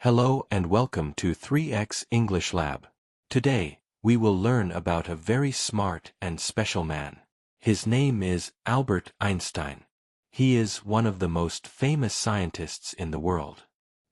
Hello and welcome to 3x English Lab. Today, we will learn about a very smart and special man. His name is Albert Einstein. He is one of the most famous scientists in the world.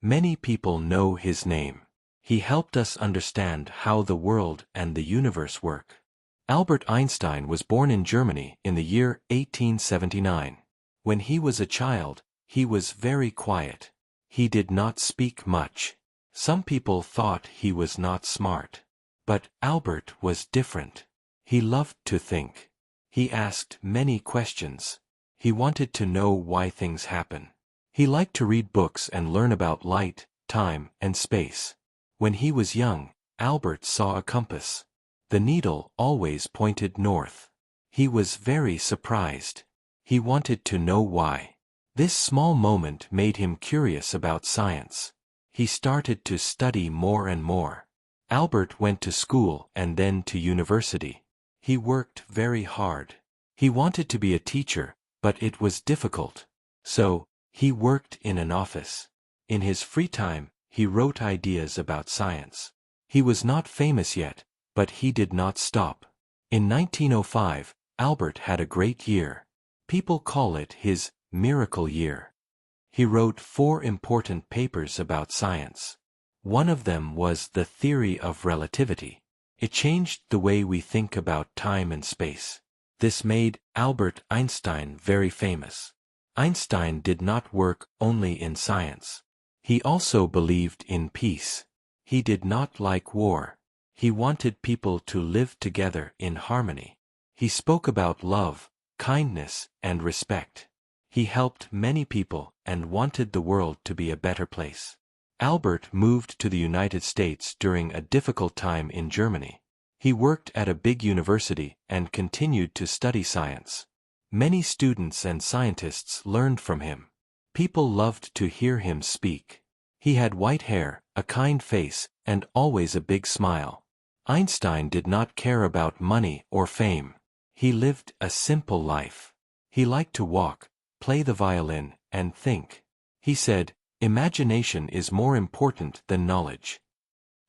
Many people know his name. He helped us understand how the world and the universe work. Albert Einstein was born in Germany in the year 1879. When he was a child, he was very quiet. He did not speak much. Some people thought he was not smart. But Albert was different. He loved to think. He asked many questions. He wanted to know why things happen. He liked to read books and learn about light, time, and space. When he was young, Albert saw a compass. The needle always pointed north. He was very surprised. He wanted to know why. This small moment made him curious about science. He started to study more and more. Albert went to school and then to university. He worked very hard. He wanted to be a teacher, but it was difficult. So, he worked in an office. In his free time, he wrote ideas about science. He was not famous yet, but he did not stop. In 1905, Albert had a great year. People call it his miracle year. He wrote 4 important papers about science. One of them was the Theory of Relativity. It changed the way we think about time and space. This made Albert Einstein very famous. Einstein did not work only in science. He also believed in peace. He did not like war. He wanted people to live together in harmony. He spoke about love, kindness, and respect. He helped many people and wanted the world to be a better place. Albert moved to the United States during a difficult time in Germany. He worked at a big university and continued to study science. Many students and scientists learned from him. People loved to hear him speak. He had white hair, a kind face, and always a big smile. Einstein did not care about money or fame. He lived a simple life. He liked to walk, play the violin, and think. He said, "Imagination is more important than knowledge."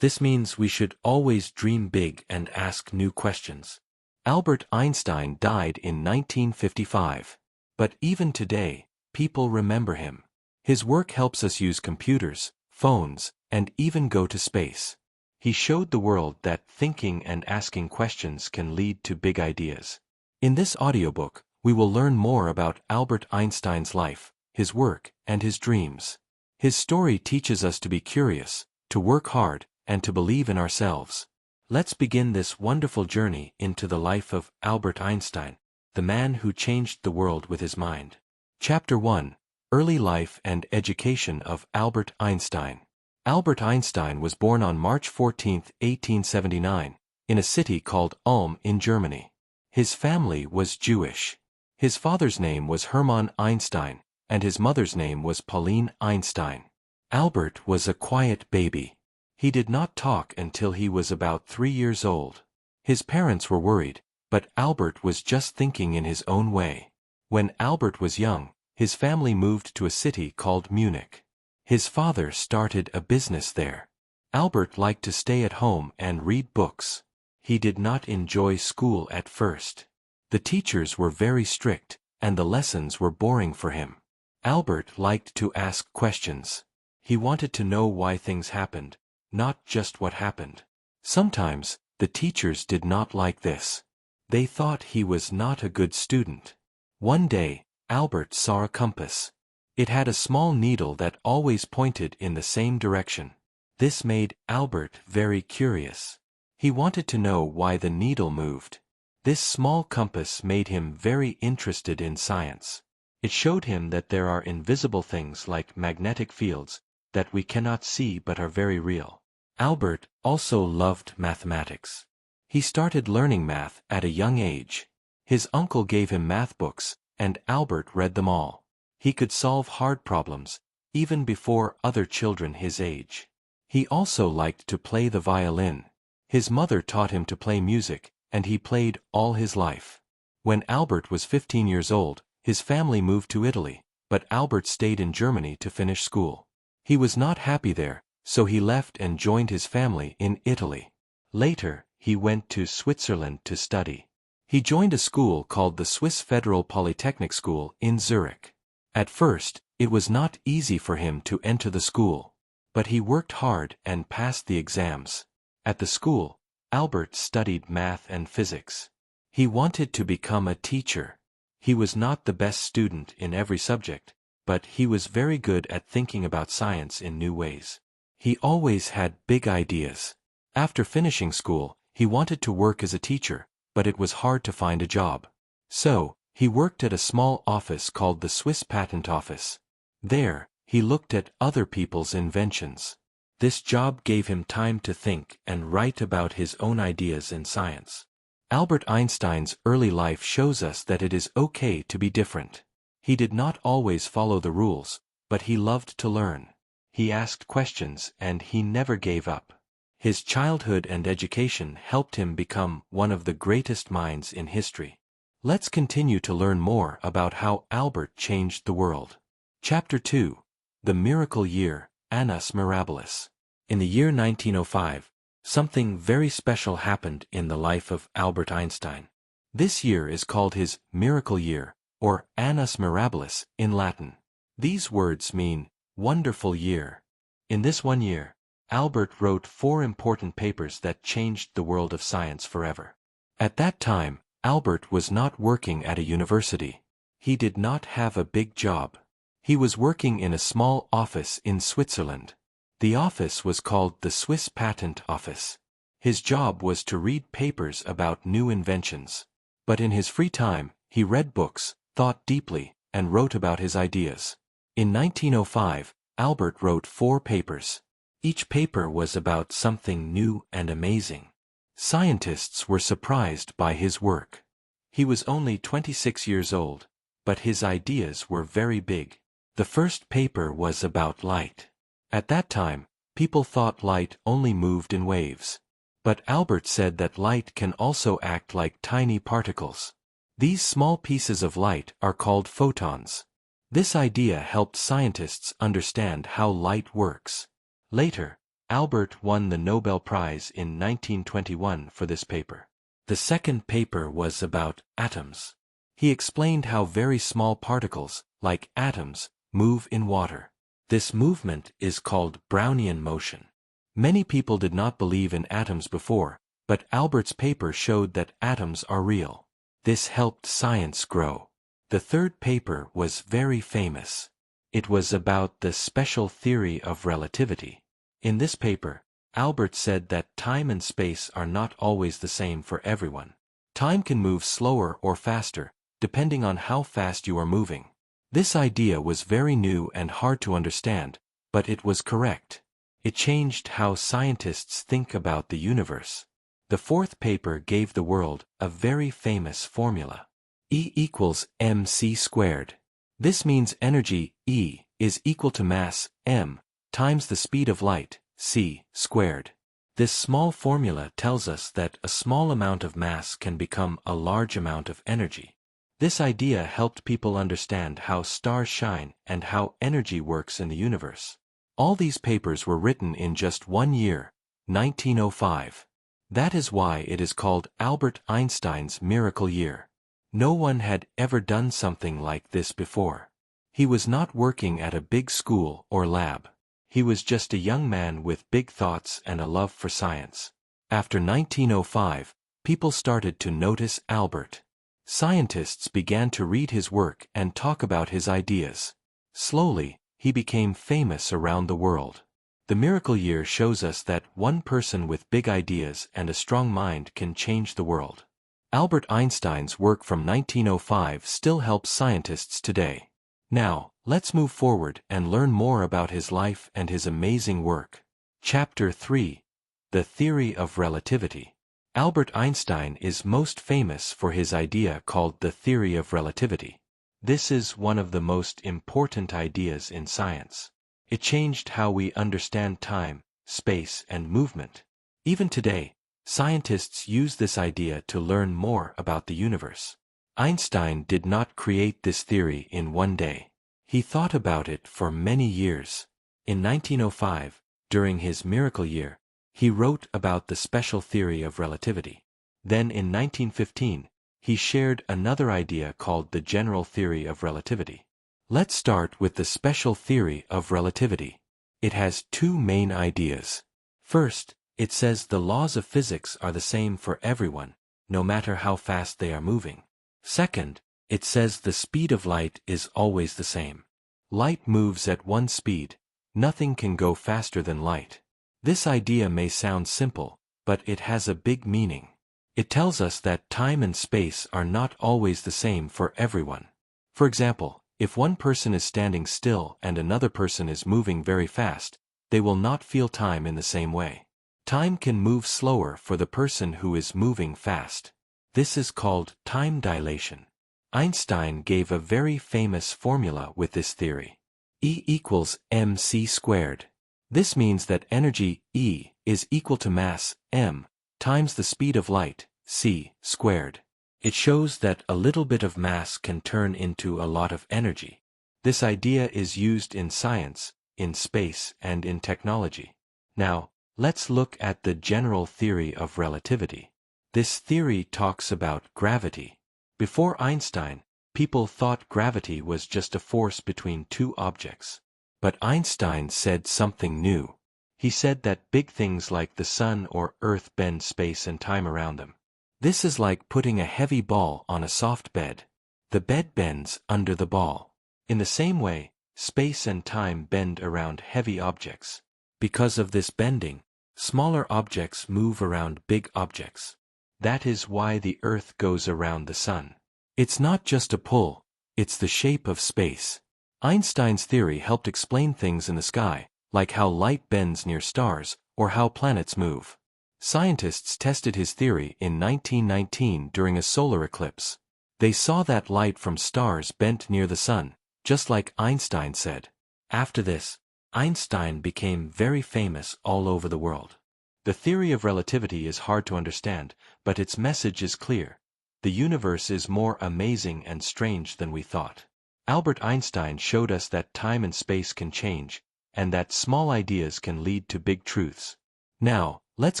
This means we should always dream big and ask new questions. Albert Einstein died in 1955. But even today, people remember him. His work helps us use computers, phones, and even go to space. He showed the world that thinking and asking questions can lead to big ideas. In this audiobook, we will learn more about Albert Einstein's life, his work, and his dreams. His story teaches us to be curious, to work hard, and to believe in ourselves. Let's begin this wonderful journey into the life of Albert Einstein, the man who changed the world with his mind. Chapter 1: Early Life and Education of Albert Einstein. Albert Einstein was born on March 14, 1879, in a city called Ulm in Germany. His family was Jewish. His father's name was Hermann Einstein, and his mother's name was Pauline Einstein. Albert was a quiet baby. He did not talk until he was about 3 years old. His parents were worried, but Albert was just thinking in his own way. When Albert was young, his family moved to a city called Munich. His father started a business there. Albert liked to stay at home and read books. He did not enjoy school at first. The teachers were very strict, and the lessons were boring for him. Albert liked to ask questions. He wanted to know why things happened, not just what happened. Sometimes, the teachers did not like this. They thought he was not a good student. One day, Albert saw a compass. It had a small needle that always pointed in the same direction. This made Albert very curious. He wanted to know why the needle moved. This small compass made him very interested in science. It showed him that there are invisible things like magnetic fields that we cannot see but are very real. Albert also loved mathematics. He started learning math at a young age. His uncle gave him math books, and Albert read them all. He could solve hard problems, even before other children his age. He also liked to play the violin. His mother taught him to play music, and he played all his life. When Albert was 15 years old, his family moved to Italy, but Albert stayed in Germany to finish school. He was not happy there, so he left and joined his family in Italy. Later, he went to Switzerland to study. He joined a school called the Swiss Federal Polytechnic School in Zurich. At first, it was not easy for him to enter the school, but he worked hard and passed the exams. At the school, Albert studied math and physics. He wanted to become a teacher. He was not the best student in every subject, but he was very good at thinking about science in new ways. He always had big ideas. After finishing school, he wanted to work as a teacher, but it was hard to find a job. So, he worked at a small office called the Swiss Patent Office. There, he looked at other people's inventions. This job gave him time to think and write about his own ideas in science. Albert Einstein's early life shows us that it is okay to be different. He did not always follow the rules, but he loved to learn. He asked questions and he never gave up. His childhood and education helped him become one of the greatest minds in history. Let's continue to learn more about how Albert changed the world. Chapter 2. The Miracle Year, Annus Mirabilis. In the year 1905, something very special happened in the life of Albert Einstein. This year is called his Miracle Year, or Annus Mirabilis in Latin. These words mean wonderful year. In this one year, Albert wrote 4 important papers that changed the world of science forever. At that time, Albert was not working at a university. He did not have a big job. He was working in a small office in Switzerland. The office was called the Swiss Patent Office. His job was to read papers about new inventions. But in his free time, he read books, thought deeply, and wrote about his ideas. In 1905, Albert wrote 4 papers. Each paper was about something new and amazing. Scientists were surprised by his work. He was only 26 years old, but his ideas were very big. The first paper was about light. At that time, people thought light only moved in waves. But Albert said that light can also act like tiny particles. These small pieces of light are called photons. This idea helped scientists understand how light works. Later, Albert won the Nobel Prize in 1921 for this paper. The second paper was about atoms. He explained how very small particles, like atoms, move in water. This movement is called Brownian motion. Many people did not believe in atoms before, but Albert's paper showed that atoms are real. This helped science grow. The third paper was very famous. It was about the special theory of relativity. In this paper, Albert said that time and space are not always the same for everyone. Time can move slower or faster, depending on how fast you are moving. This idea was very new and hard to understand, but it was correct. It changed how scientists think about the universe. The fourth paper gave the world a very famous formula. E equals mc squared. This means energy, E, is equal to mass, m, times the speed of light, c, squared. This small formula tells us that a small amount of mass can become a large amount of energy. This idea helped people understand how stars shine and how energy works in the universe. All these papers were written in just one year, 1905. That is why it is called Albert Einstein's Miracle Year. No one had ever done something like this before. He was not working at a big school or lab. He was just a young man with big thoughts and a love for science. After 1905, people started to notice Albert. Scientists began to read his work and talk about his ideas. Slowly, he became famous around the world. The Miracle Year shows us that one person with big ideas and a strong mind can change the world. Albert Einstein's work from 1905 still helps scientists today. Now, let's move forward and learn more about his life and his amazing work. Chapter 3. The Theory of Relativity. Albert Einstein is most famous for his idea called the Theory of Relativity. This is one of the most important ideas in science. It changed how we understand time, space, and movement. Even today, scientists use this idea to learn more about the universe. Einstein did not create this theory in one day. He thought about it for many years. In 1905, During his miracle year, he wrote about the special theory of relativity. Then in 1915, he shared another idea called the general theory of relativity. Let's start with the special theory of relativity. It has two main ideas. First, it says the laws of physics are the same for everyone, no matter how fast they are moving. Second, it says the speed of light is always the same. Light moves at one speed. Nothing can go faster than light. This idea may sound simple, but it has a big meaning. It tells us that time and space are not always the same for everyone. For example, if one person is standing still and another person is moving very fast, they will not feel time in the same way. Time can move slower for the person who is moving fast. This is called time dilation. Einstein gave a very famous formula with this theory. E equals mc squared. This means that energy, E, is equal to mass, m, times the speed of light, c, squared. It shows that a little bit of mass can turn into a lot of energy. This idea is used in science, in space, and in technology. Now, let's look at the general theory of relativity. This theory talks about gravity. Before Einstein, people thought gravity was just a force between two objects. But Einstein said something new. He said that big things like the sun or earth bend space and time around them. This is like putting a heavy ball on a soft bed. The bed bends under the ball. In the same way, space and time bend around heavy objects. Because of this bending, smaller objects move around big objects. That is why the earth goes around the sun. It's not just a pull, it's the shape of space. Einstein's theory helped explain things in the sky, like how light bends near stars, or how planets move. Scientists tested his theory in 1919 during a solar eclipse. They saw that light from stars bent near the sun, just like Einstein said. After this, Einstein became very famous all over the world. The theory of relativity is hard to understand, but its message is clear. The universe is more amazing and strange than we thought. Albert Einstein showed us that time and space can change, and that small ideas can lead to big truths. Now, let's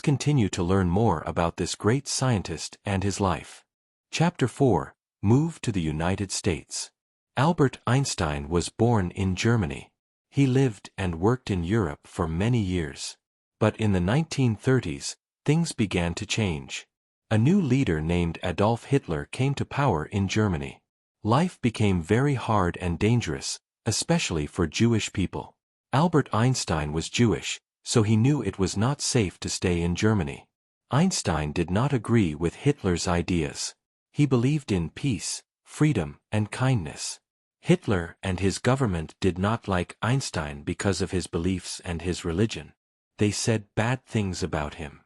continue to learn more about this great scientist and his life. Chapter 4. Move to the United States. Albert Einstein was born in Germany. He lived and worked in Europe for many years. But in the 1930s, things began to change. A new leader named Adolf Hitler came to power in Germany. Life became very hard and dangerous, especially for Jewish people. Albert Einstein was Jewish, so he knew it was not safe to stay in Germany. Einstein did not agree with Hitler's ideas. He believed in peace, freedom, and kindness. Hitler and his government did not like Einstein because of his beliefs and his religion. They said bad things about him.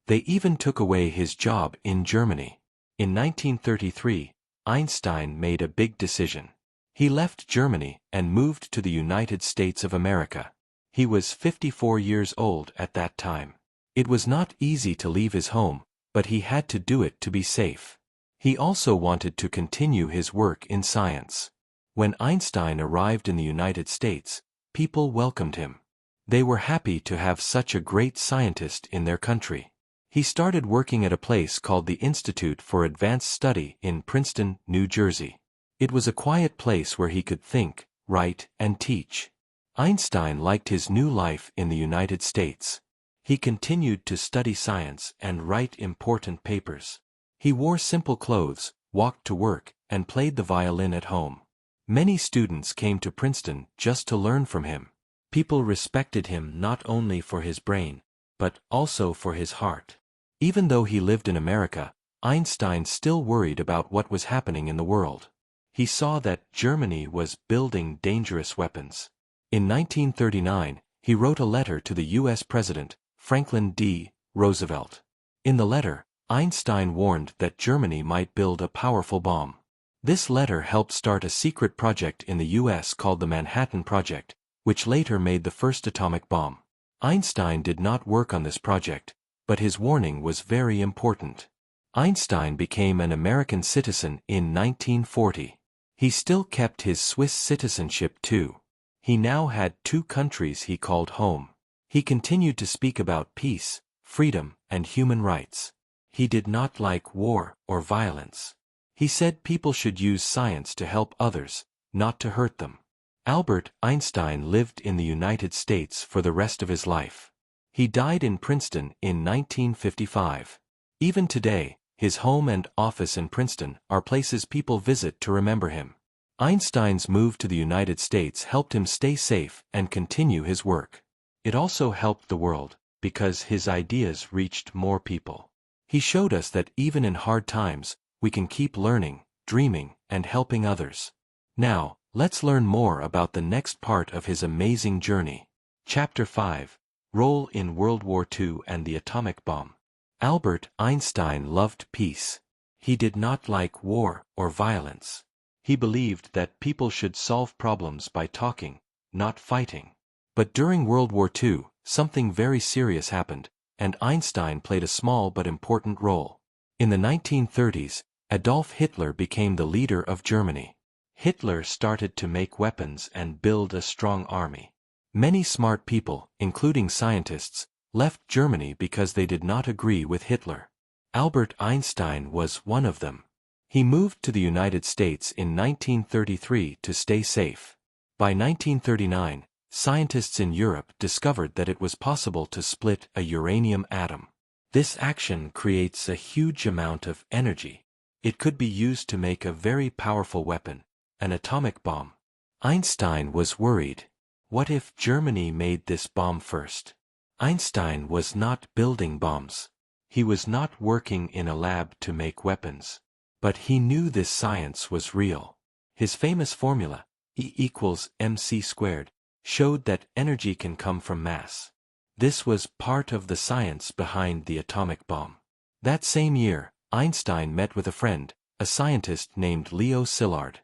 They even took away his job in Germany. In 1933, Einstein made a big decision. He left Germany and moved to the United States of America. He was 54 years old at that time. It was not easy to leave his home, but he had to do it to be safe. He also wanted to continue his work in science. When Einstein arrived in the United States, people welcomed him. They were happy to have such a great scientist in their country. He started working at a place called the Institute for Advanced Study in Princeton, New Jersey. It was a quiet place where he could think, write, and teach. Einstein liked his new life in the United States. He continued to study science and write important papers. He wore simple clothes, walked to work, and played the violin at home. Many students came to Princeton just to learn from him. People respected him not only for his brain, but also for his heart. Even though he lived in America, Einstein still worried about what was happening in the world. He saw that Germany was building dangerous weapons. In 1939, he wrote a letter to the U.S. President, Franklin D. Roosevelt. In the letter, Einstein warned that Germany might build a powerful bomb. This letter helped start a secret project in the U.S. called the Manhattan Project, which later made the first atomic bomb. Einstein did not work on this project, but his warning was very important. Einstein became an American citizen in 1940. He still kept his Swiss citizenship too. He now had two countries he called home. He continued to speak about peace, freedom, and human rights. He did not like war or violence. He said people should use science to help others, not to hurt them. Albert Einstein lived in the United States for the rest of his life. He died in Princeton in 1955. Even today, his home and office in Princeton are places people visit to remember him. Einstein's move to the United States helped him stay safe and continue his work. It also helped the world, because his ideas reached more people. He showed us that even in hard times, we can keep learning, dreaming, and helping others. Now, let's learn more about the next part of his amazing journey. Chapter 5. Role in World War II and the Atomic Bomb. Albert Einstein loved peace. He did not like war or violence. He believed that people should solve problems by talking, not fighting. But during World War II, something very serious happened, and Einstein played a small but important role. In the 1930s, Adolf Hitler became the leader of Germany. Hitler started to make weapons and build a strong army. Many smart people, including scientists, left Germany because they did not agree with Hitler. Albert Einstein was one of them. He moved to the United States in 1933 to stay safe. By 1939, scientists in Europe discovered that it was possible to split a uranium atom. This action creates a huge amount of energy. It could be used to make a very powerful weapon, an atomic bomb. Einstein was worried. What if Germany made this bomb first? Einstein was not building bombs. He was not working in a lab to make weapons. But he knew this science was real. His famous formula, E=mc², showed that energy can come from mass. This was part of the science behind the atomic bomb. That same year, Einstein met with a friend, a scientist named Leo Szilard.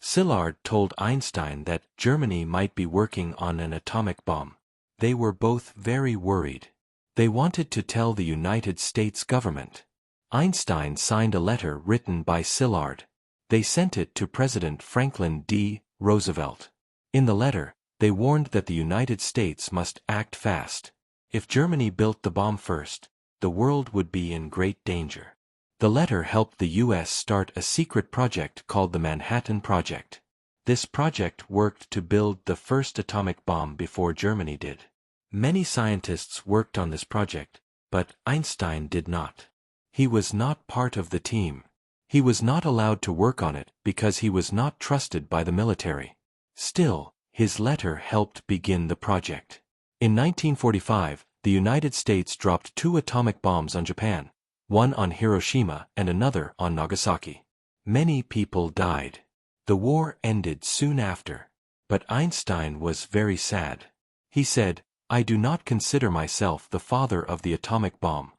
Szilard told Einstein that Germany might be working on an atomic bomb. They were both very worried. They wanted to tell the United States government. Einstein signed a letter written by Szilard. They sent it to President Franklin D. Roosevelt. In the letter, they warned that the United States must act fast. If Germany built the bomb first, the world would be in great danger. The letter helped the U.S. start a secret project called the Manhattan Project. This project worked to build the first atomic bomb before Germany did. Many scientists worked on this project, but Einstein did not. He was not part of the team. He was not allowed to work on it because he was not trusted by the military. Still, his letter helped begin the project. In 1945, the United States dropped 2 atomic bombs on Japan, one on Hiroshima and another on Nagasaki. Many people died. The war ended soon after. But Einstein was very sad. He said, "I do not consider myself the father of the atomic bomb."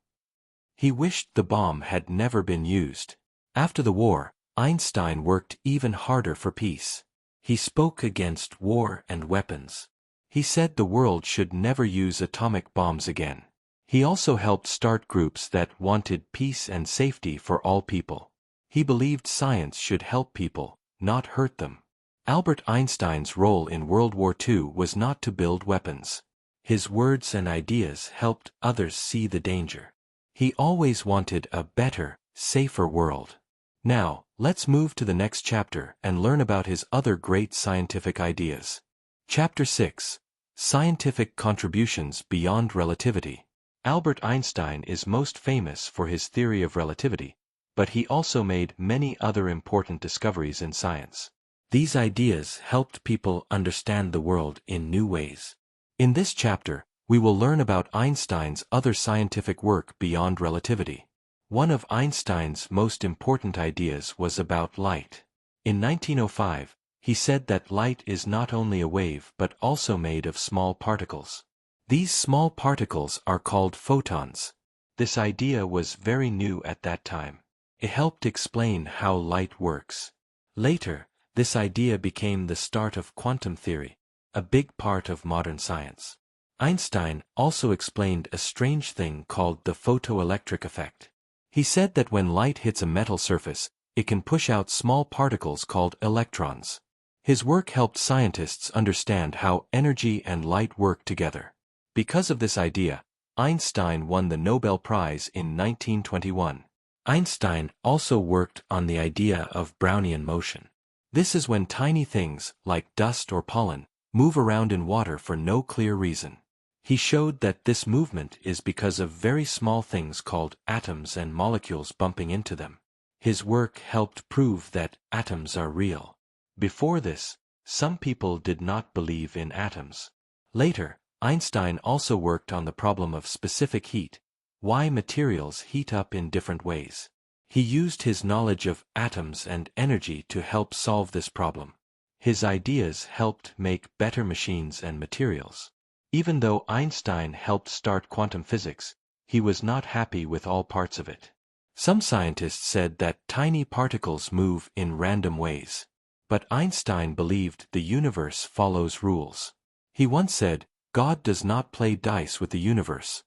He wished the bomb had never been used. After the war, Einstein worked even harder for peace. He spoke against war and weapons. He said the world should never use atomic bombs again. He also helped start groups that wanted peace and safety for all people. He believed science should help people, not hurt them. Albert Einstein's role in World War II was not to build weapons. His words and ideas helped others see the danger. He always wanted a better, safer world. Now, let's move to the next chapter and learn about his other great scientific ideas. Chapter 6. Scientific Contributions Beyond Relativity. Albert Einstein is most famous for his theory of relativity, but he also made many other important discoveries in science. These ideas helped people understand the world in new ways. In this chapter, we will learn about Einstein's other scientific work beyond relativity. One of Einstein's most important ideas was about light. In 1905, he said that light is not only a wave but also made of small particles. These small particles are called photons. This idea was very new at that time. It helped explain how light works. Later, this idea became the start of quantum theory, a big part of modern science. Einstein also explained a strange thing called the photoelectric effect. He said that when light hits a metal surface, it can push out small particles called electrons. His work helped scientists understand how energy and light work together. Because of this idea, Einstein won the Nobel Prize in 1921. Einstein also worked on the idea of Brownian motion. This is when tiny things, like dust or pollen, move around in water for no clear reason. He showed that this movement is because of very small things called atoms and molecules bumping into them. His work helped prove that atoms are real. Before this, some people did not believe in atoms. Later, Einstein also worked on the problem of specific heat, why materials heat up in different ways. He used his knowledge of atoms and energy to help solve this problem. His ideas helped make better machines and materials. Even though Einstein helped start quantum physics, he was not happy with all parts of it. Some scientists said that tiny particles move in random ways. But Einstein believed the universe follows rules. He once said, "God does not play dice with the universe."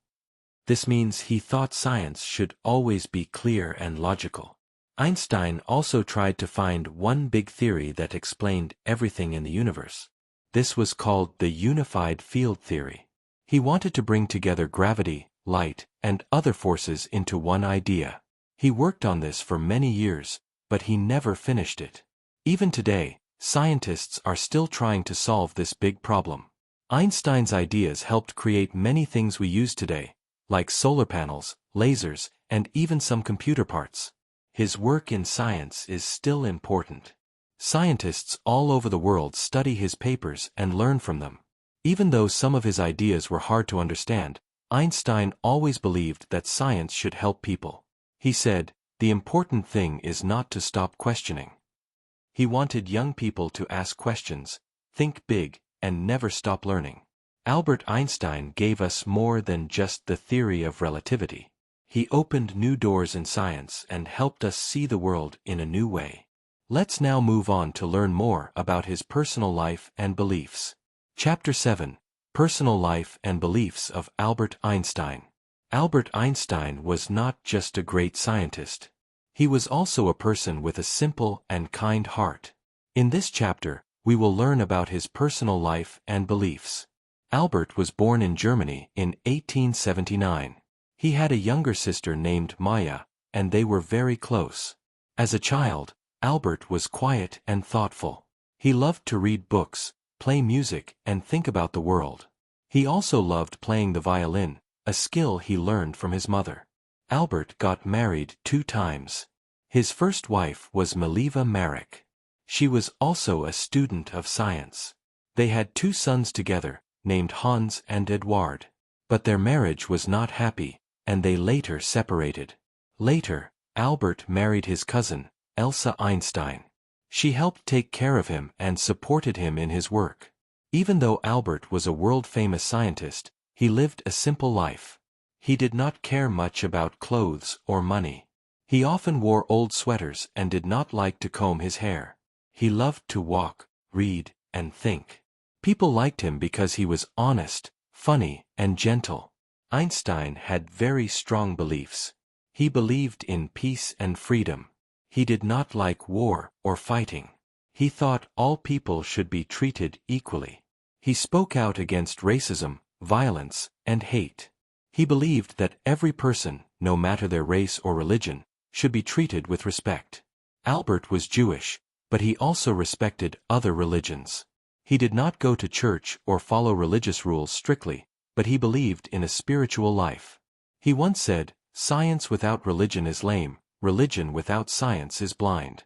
This means he thought science should always be clear and logical. Einstein also tried to find one big theory that explained everything in the universe. This was called the unified field theory. He wanted to bring together gravity, light, and other forces into one idea. He worked on this for many years, but he never finished it. Even today, scientists are still trying to solve this big problem. Einstein's ideas helped create many things we use today, like solar panels, lasers, and even some computer parts. His work in science is still important. Scientists all over the world study his papers and learn from them. Even though some of his ideas were hard to understand, Einstein always believed that science should help people. He said, "The important thing is not to stop questioning." He wanted young people to ask questions, think big, and never stop learning. Albert Einstein gave us more than just the theory of relativity. He opened new doors in science and helped us see the world in a new way. Let's now move on to learn more about his personal life and beliefs. Chapter 7: Personal Life and Beliefs of Albert Einstein. Albert Einstein was not just a great scientist. He was also a person with a simple and kind heart. In this chapter, we will learn about his personal life and beliefs. Albert was born in Germany in 1879. He had a younger sister named Maya, and they were very close. As a child, Albert was quiet and thoughtful. He loved to read books, play music, and think about the world. He also loved playing the violin, a skill he learned from his mother. Albert got married 2 times. His first wife was Mileva Marek. She was also a student of science. They had 2 sons together, named Hans and Eduard. But their marriage was not happy, and they later separated. Later, Albert married his cousin, Elsa Einstein. She helped take care of him and supported him in his work. Even though Albert was a world-famous scientist, he lived a simple life. He did not care much about clothes or money. He often wore old sweaters and did not like to comb his hair. He loved to walk, read, and think. People liked him because he was honest, funny, and gentle. Einstein had very strong beliefs. He believed in peace and freedom. He did not like war or fighting. He thought all people should be treated equally. He spoke out against racism, violence, and hate. He believed that every person, no matter their race or religion, should be treated with respect. Albert was Jewish, but he also respected other religions. He did not go to church or follow religious rules strictly, but he believed in a spiritual life. He once said, "Science without religion is lame, religion without science is blind."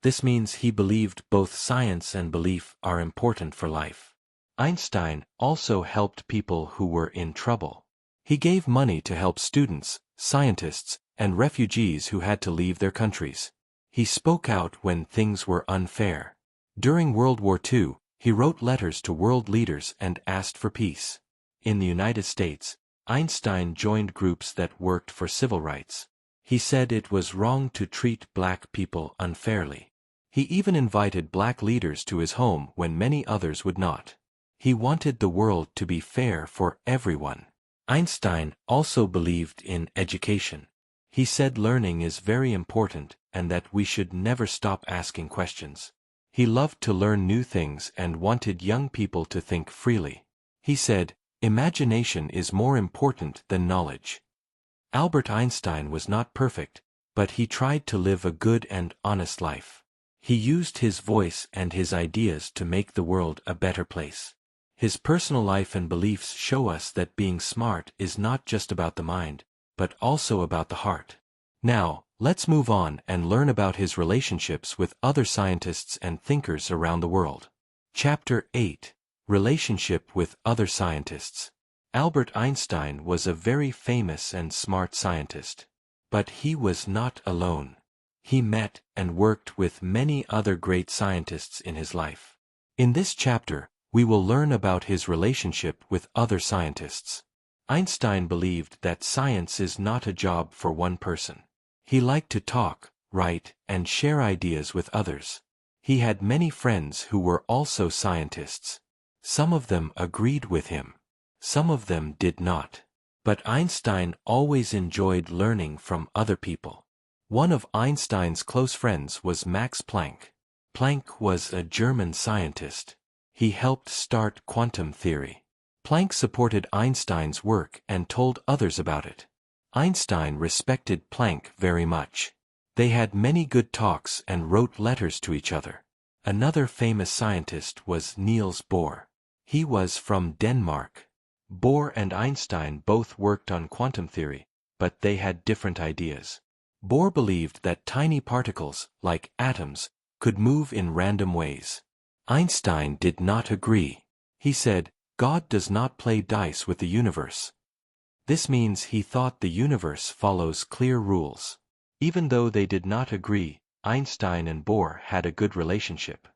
This means he believed both science and belief are important for life. Einstein also helped people who were in trouble. He gave money to help students, scientists, and refugees who had to leave their countries. He spoke out when things were unfair. During World War II, he wrote letters to world leaders and asked for peace. In the United States, Einstein joined groups that worked for civil rights. He said it was wrong to treat black people unfairly. He even invited black leaders to his home when many others would not. He wanted the world to be fair for everyone. Einstein also believed in education. He said learning is very important and that we should never stop asking questions. He loved to learn new things and wanted young people to think freely. He said, Imagination is more important than knowledge. Albert Einstein was not perfect, but he tried to live a good and honest life. He used his voice and his ideas to make the world a better place. His personal life and beliefs show us that being smart is not just about the mind, but also about the heart. Now, let's move on and learn about his relationships with other scientists and thinkers around the world. Chapter 8. Relationship with other scientists. Albert Einstein was a very famous and smart scientist. But he was not alone. He met and worked with many other great scientists in his life. In this chapter, we will learn about his relationship with other scientists. Einstein believed that science is not a job for one person. He liked to talk, write, and share ideas with others. He had many friends who were also scientists. Some of them agreed with him. Some of them did not. But Einstein always enjoyed learning from other people. One of Einstein's close friends was Max Planck. Planck was a German scientist. He helped start quantum theory. Planck supported Einstein's work and told others about it. Einstein respected Planck very much. They had many good talks and wrote letters to each other. Another famous scientist was Niels Bohr. He was from Denmark. Bohr and Einstein both worked on quantum theory, but they had different ideas. Bohr believed that tiny particles, like atoms, could move in random ways. Einstein did not agree. He said, God does not play dice with the universe. This means he thought the universe follows clear rules. Even though they did not agree, Einstein and Bohr had a good relationship.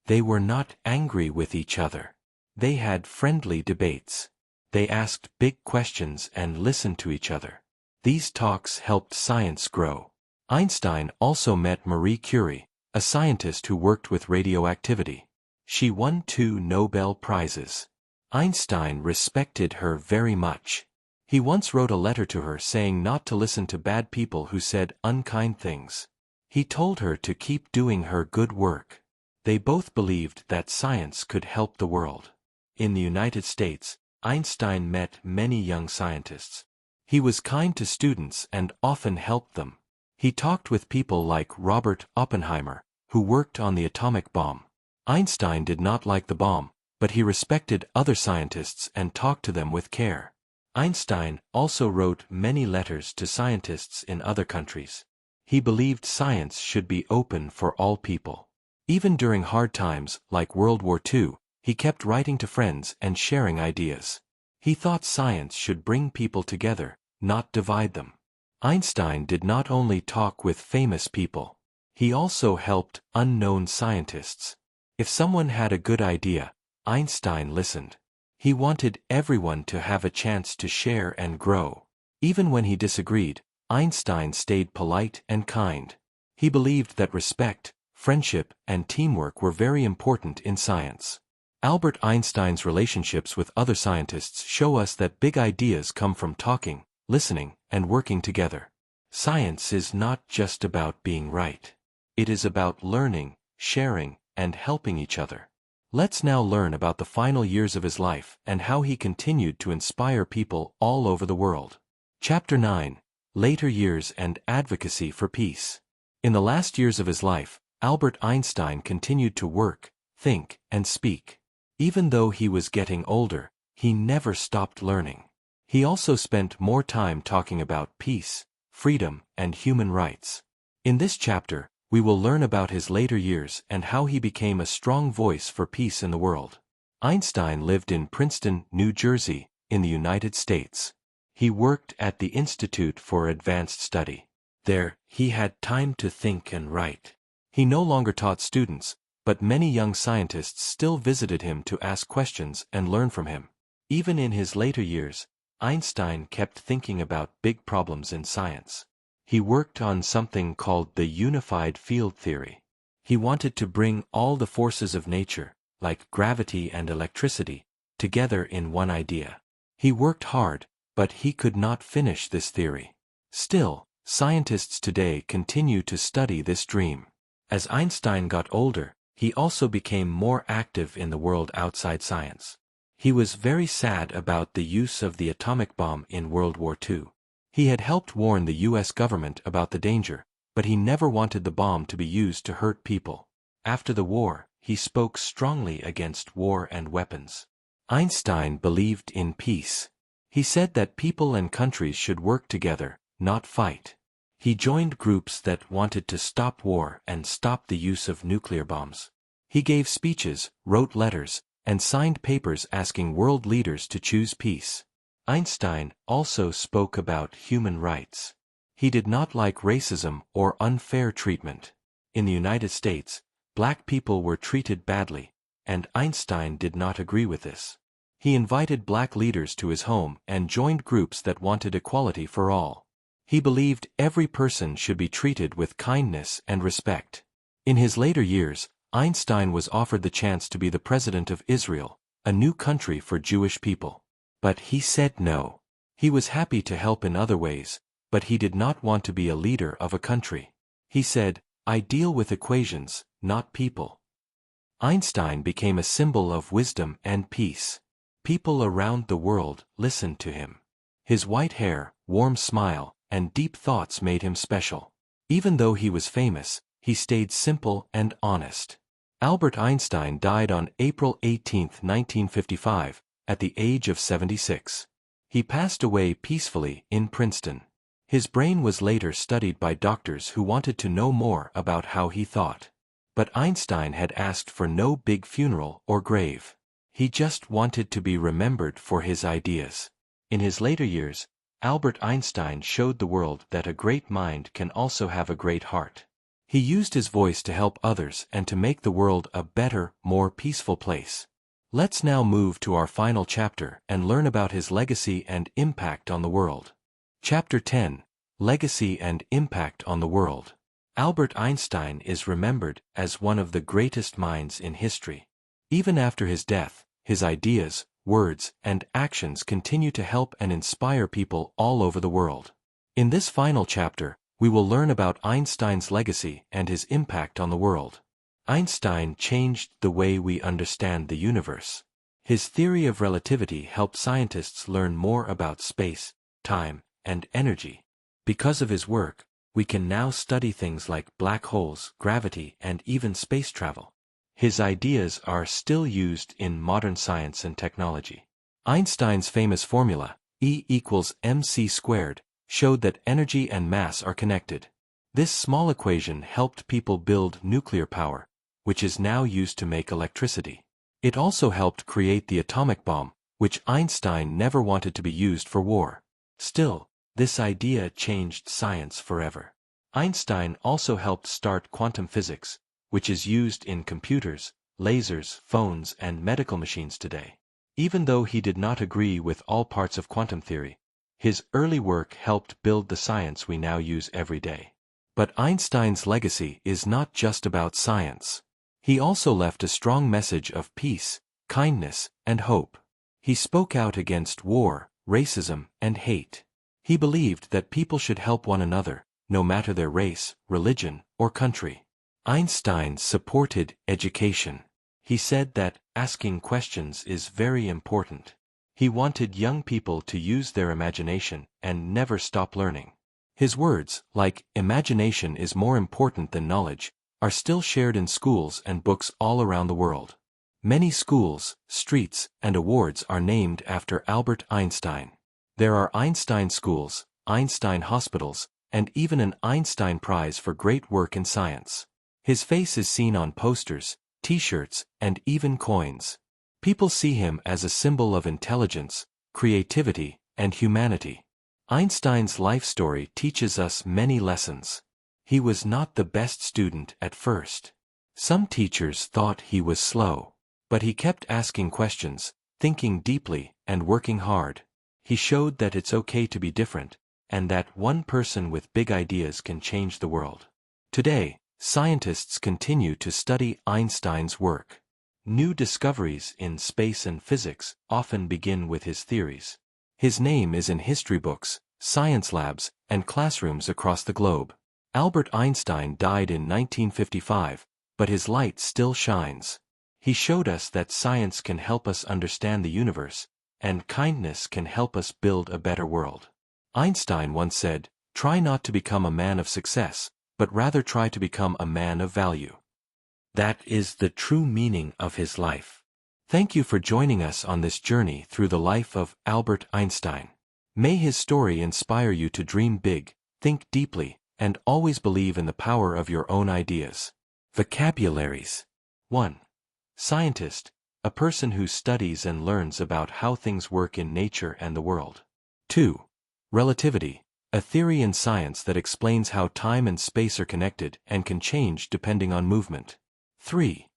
They were not angry with each other. They had friendly debates. They asked big questions and listened to each other. These talks helped science grow. Einstein also met Marie Curie, a scientist who worked with radioactivity. She won 2 Nobel Prizes. Einstein respected her very much. He once wrote a letter to her saying not to listen to bad people who said unkind things. He told her to keep doing her good work. They both believed that science could help the world. In the United States, Einstein met many young scientists. He was kind to students and often helped them. He talked with people like Robert Oppenheimer, who worked on the atomic bomb. Einstein did not like the bomb, but he respected other scientists and talked to them with care. Einstein also wrote many letters to scientists in other countries. He believed science should be open for all people. Even during hard times, like World War II, he kept writing to friends and sharing ideas. He thought science should bring people together, not divide them. Einstein did not only talk with famous people. He also helped unknown scientists. If someone had a good idea, Einstein listened. He wanted everyone to have a chance to share and grow. Even when he disagreed, Einstein stayed polite and kind. He believed that respect, friendship, and teamwork were very important in science. Albert Einstein's relationships with other scientists show us that big ideas come from talking, listening, and working together. Science is not just about being right. It is about learning, sharing, and helping each other. Let's now learn about the final years of his life and how he continued to inspire people all over the world. Chapter 9. Later Years and Advocacy for Peace. In the last years of his life, Albert Einstein continued to work, think, and speak. Even though he was getting older, he never stopped learning. He also spent more time talking about peace, freedom, and human rights. In this chapter, we will learn about his later years and how he became a strong voice for peace in the world. Einstein lived in Princeton, New Jersey, in the United States. He worked at the Institute for Advanced Study. There, he had time to think and write. He no longer taught students, but many young scientists still visited him to ask questions and learn from him. Even in his later years, Einstein kept thinking about big problems in science. He worked on something called the unified field theory. He wanted to bring all the forces of nature, like gravity and electricity, together in one idea. He worked hard, but he could not finish this theory. Still, scientists today continue to study this dream. As Einstein got older, he also became more active in the world outside science. He was very sad about the use of the atomic bomb in World War II. He had helped warn the US government about the danger, but he never wanted the bomb to be used to hurt people. After the war, he spoke strongly against war and weapons. Einstein believed in peace. He said that people and countries should work together, not fight. He joined groups that wanted to stop war and stop the use of nuclear bombs. He gave speeches, wrote letters, and signed papers asking world leaders to choose peace. Einstein also spoke about human rights. He did not like racism or unfair treatment. In the United States, black people were treated badly, and Einstein did not agree with this. He invited black leaders to his home and joined groups that wanted equality for all. He believed every person should be treated with kindness and respect. In his later years, Einstein was offered the chance to be the president of Israel, a new country for Jewish people. But he said no. He was happy to help in other ways, but he did not want to be a leader of a country. He said, "I deal with equations, not people." Einstein became a symbol of wisdom and peace. People around the world listened to him. His white hair, warm smile, and deep thoughts made him special. Even though he was famous, he stayed simple and honest. Albert Einstein died on April 18, 1955, at the age of 76. He passed away peacefully in Princeton. His brain was later studied by doctors who wanted to know more about how he thought. But Einstein had asked for no big funeral or grave. He just wanted to be remembered for his ideas. In his later years, Albert Einstein showed the world that a great mind can also have a great heart. He used his voice to help others and to make the world a better, more peaceful place. Let's now move to our final chapter and learn about his legacy and impact on the world. Chapter 10: Legacy and Impact on the World. Albert Einstein is remembered as one of the greatest minds in history. Even after his death, his ideas, words, and actions continue to help and inspire people all over the world. In this final chapter, we will learn about Einstein's legacy and his impact on the world. Einstein changed the way we understand the universe. His theory of relativity helped scientists learn more about space, time, and energy. Because of his work, we can now study things like black holes, gravity, and even space travel. His ideas are still used in modern science and technology. Einstein's famous formula, E equals mc squared, showed that energy and mass are connected. This small equation helped people build nuclear power, which is now used to make electricity. It also helped create the atomic bomb, which Einstein never wanted to be used for war. Still, this idea changed science forever. Einstein also helped start quantum physics, which is used in computers, lasers, phones, and medical machines today. Even though he did not agree with all parts of quantum theory, his early work helped build the science we now use every day. But Einstein's legacy is not just about science. He also left a strong message of peace, kindness, and hope. He spoke out against war, racism, and hate. He believed that people should help one another, no matter their race, religion, or country. Einstein supported education. He said that asking questions is very important. He wanted young people to use their imagination and never stop learning. His words, like "imagination is more important than knowledge," are still shared in schools and books all around the world. Many schools, streets, and awards are named after Albert Einstein. There are Einstein schools, Einstein hospitals, and even an Einstein Prize for great work in science. His face is seen on posters, t-shirts, and even coins. People see him as a symbol of intelligence, creativity, and humanity. Einstein's life story teaches us many lessons. He was not the best student at first. Some teachers thought he was slow. But he kept asking questions, thinking deeply, and working hard. He showed that it's okay to be different, and that one person with big ideas can change the world. Today, scientists continue to study Einstein's work. New discoveries in space and physics often begin with his theories. His name is in history books, science labs, and classrooms across the globe. Albert Einstein died in 1955, but his light still shines. He showed us that science can help us understand the universe, and kindness can help us build a better world. Einstein once said, "Try not to become a man of success, but rather try to become a man of value." That is the true meaning of his life. Thank you for joining us on this journey through the life of Albert Einstein. May his story inspire you to dream big, think deeply, and always believe in the power of your own ideas. Vocabularies. 1. Scientist, a person who studies and learns about how things work in nature and the world. 2. Relativity, a theory in science that explains how time and space are connected and can change depending on movement. 3.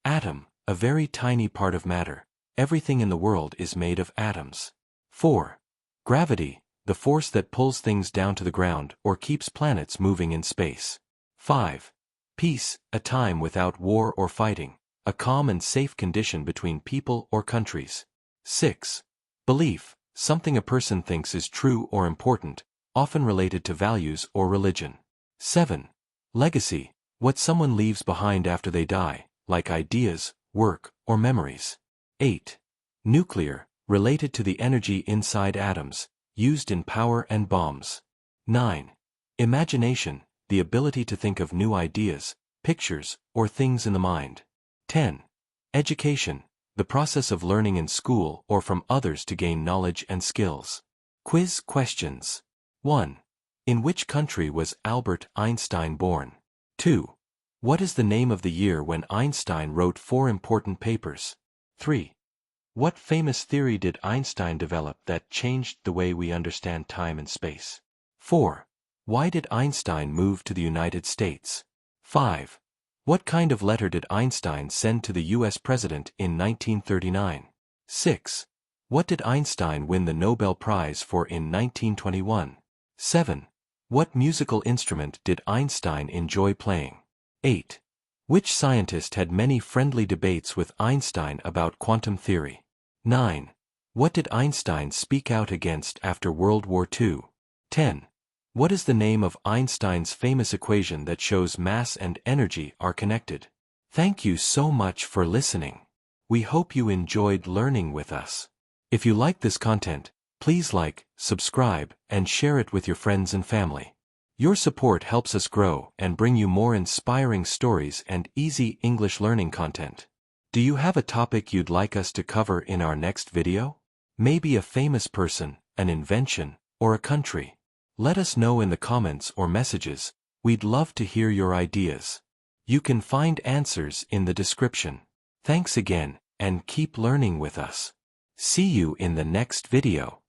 Atom, a very tiny part of matter. Everything in the world is made of atoms. 4. Gravity, the force that pulls things down to the ground or keeps planets moving in space. 5. Peace, a time without war or fighting, a calm and safe condition between people or countries. 6. Belief, something a person thinks is true or important, often related to values or religion. 7. Legacy, what someone leaves behind after they die, like ideas, work, or memories. 8. Nuclear, related to the energy inside atoms, used in power and bombs. 9. Imagination, the ability to think of new ideas, pictures, or things in the mind. 10. Education, the process of learning in school or from others to gain knowledge and skills. Quiz questions. 1. In which country was Albert Einstein born? 2. What is the name of the year when Einstein wrote 4 important papers? 3. What famous theory did Einstein develop that changed the way we understand time and space? 4. Why did Einstein move to the United States? 5. What kind of letter did Einstein send to the U.S. President in 1939? 6. What did Einstein win the Nobel Prize for in 1921? 7. What musical instrument did Einstein enjoy playing? 8. Which scientist had many friendly debates with Einstein about quantum theory? 9. What did Einstein speak out against after World War II? 10. What is the name of Einstein's famous equation that shows mass and energy are connected? Thank you so much for listening. We hope you enjoyed learning with us. If you like this content, please like, subscribe, and share it with your friends and family. Your support helps us grow and bring you more inspiring stories and easy English learning content. Do you have a topic you'd like us to cover in our next video? Maybe a famous person, an invention, or a country? Let us know in the comments or messages. We'd love to hear your ideas. You can find answers in the description. Thanks again, and keep learning with us. See you in the next video.